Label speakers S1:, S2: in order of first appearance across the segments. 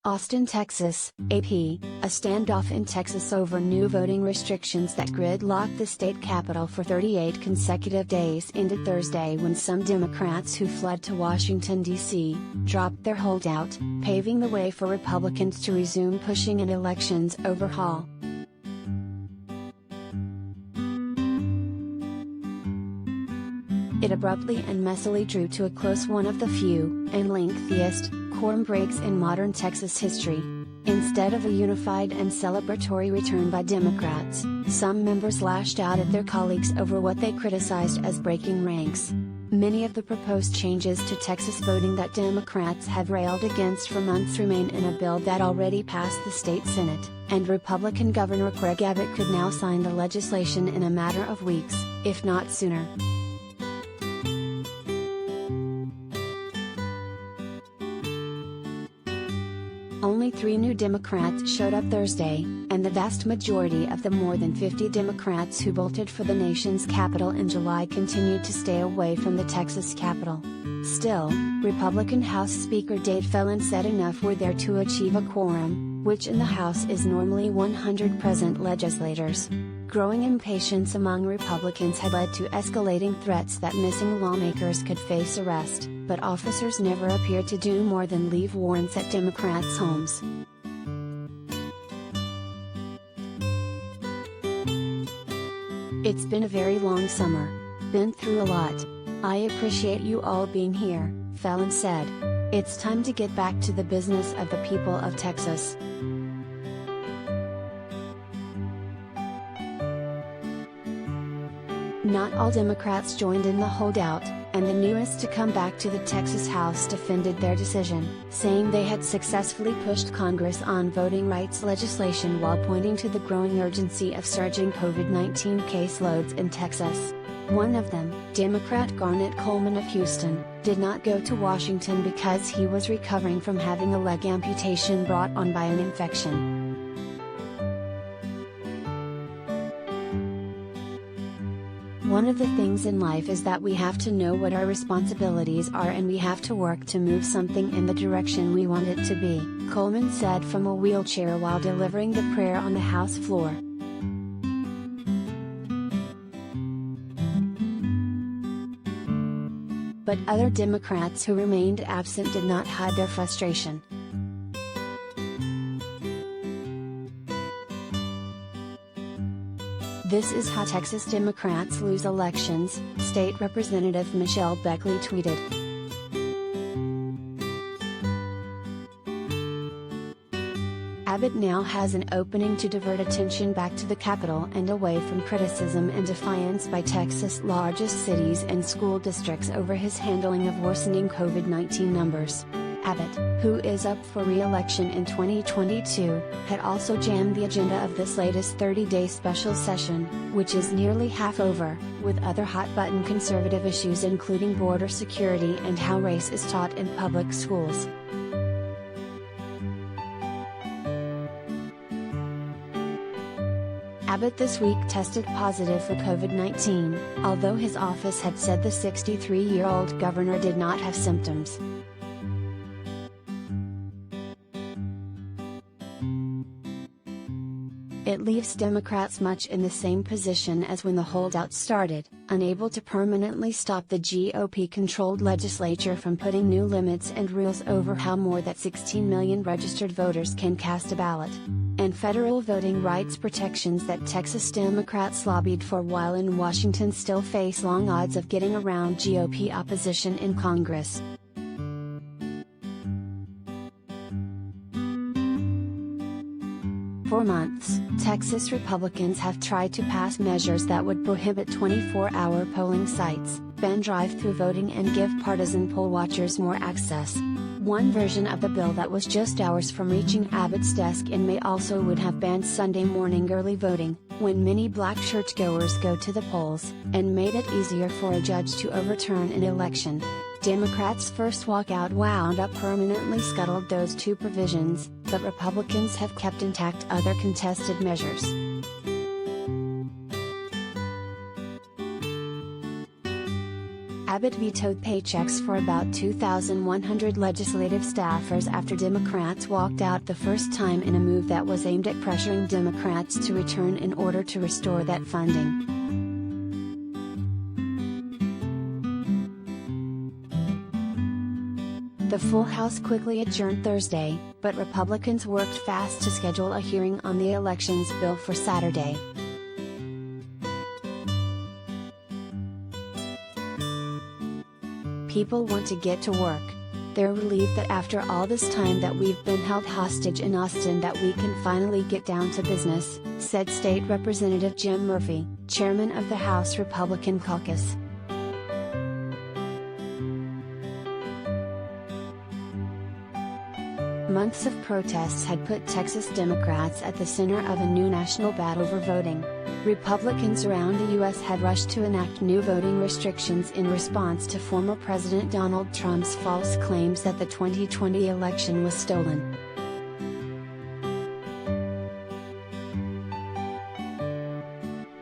S1: Austin, Texas, AP, a standoff in Texas over new voting restrictions that gridlocked the state capitol for 38 consecutive days ended Thursday when some Democrats who fled to Washington, D.C., dropped their holdout, paving the way for Republicans to resume pushing an elections overhaul. It abruptly and messily drew to a close one of the few, and lengthiest, quorum breaks in modern Texas history. Instead of a unified and celebratory return by Democrats, some members lashed out at their colleagues over what they criticized as breaking ranks. Many of the proposed changes to Texas voting that Democrats have railed against for months remain in a bill that already passed the state Senate, and Republican Governor Greg Abbott could now sign the legislation in a matter of weeks, if not sooner. Only 3 new Democrats showed up Thursday, and the vast majority of the more than 50 Democrats who voted for the nation's capital in July continued to stay away from the Texas Capitol. Still, Republican House Speaker Dave Phelan said enough were there to achieve a quorum, which in the House is normally 100 present legislators. Growing impatience among Republicans had led to escalating threats that missing lawmakers could face arrest, but officers never appeared to do more than leave warrants at Democrats' homes. It's been a very long summer. Been through a lot. I appreciate you all being here, Phelan said. It's time to get back to the business of the people of Texas. Not all Democrats joined in the holdout, and the newest to come back to the Texas House defended their decision, saying they had successfully pushed Congress on voting rights legislation while pointing to the growing urgency of surging COVID-19 caseloads in Texas. One of them, Democrat Garnet Coleman of Houston, did not go to Washington because he was recovering from having a leg amputation brought on by an infection. One of the things in life is that we have to know what our responsibilities are and we have to work to move something in the direction we want it to be, Coleman said from a wheelchair while delivering the prayer on the House floor. But other Democrats who remained absent did not hide their frustration. "This is how Texas Democrats lose elections," State Representative Michelle Beckley tweeted. Abbott now has an opening to divert attention back to the Capitol and away from criticism and defiance by Texas' largest cities and school districts over his handling of worsening COVID-19 numbers. Abbott, who is up for re-election in 2022, had also jammed the agenda of this latest 30-day special session, which is nearly half over, with other hot-button conservative issues including border security and how race is taught in public schools. Abbott this week tested positive for COVID-19, although his office had said the 63-year-old governor did not have symptoms. It leaves Democrats much in the same position as when the holdout started, unable to permanently stop the GOP-controlled legislature from putting new limits and rules over how more than 16 million registered voters can cast a ballot, and federal voting rights protections that Texas Democrats lobbied for while in Washington still face long odds of getting around GOP opposition in Congress. For months, Texas Republicans have tried to pass measures that would prohibit 24-hour polling sites, ban drive-through voting and give partisan poll watchers more access. One version of the bill that was just hours from reaching Abbott's desk in May also would have banned Sunday morning early voting, when many black churchgoers go to the polls, and made it easier for a judge to overturn an election. Democrats' first walkout wound up permanently scuttled those 2 provisions, but Republicans have kept intact other contested measures. Abbott vetoed paychecks for about 2,100 legislative staffers after Democrats walked out the first time in a move that was aimed at pressuring Democrats to return in order to restore that funding. The full House quickly adjourned Thursday, but Republicans worked fast to schedule a hearing on the elections bill for Saturday. People want to get to work. They're relieved that after all this time that we've been held hostage in Austin that we can finally get down to business, said State Representative Jim Murphy, chairman of the House Republican Caucus. Months of protests had put Texas Democrats at the center of a new national battle over voting. Republicans around the U.S. had rushed to enact new voting restrictions in response to former President Donald Trump's false claims that the 2020 election was stolen.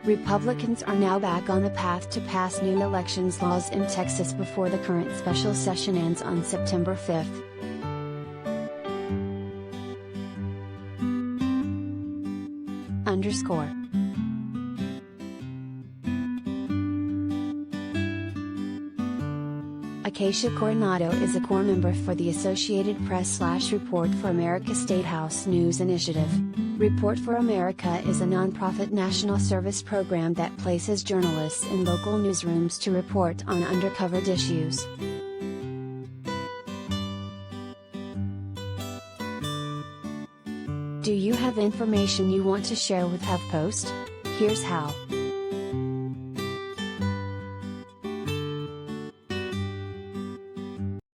S1: Republicans are now back on the path to pass new elections laws in Texas before the current special session ends on September 5th. Acacia Coronado is a core member for the Associated Press/Report for America State House News Initiative. Report for America is a nonprofit national service program that places journalists in local newsrooms to report on undercovered issues. Do you have information you want to share with HuffPost? Here's how.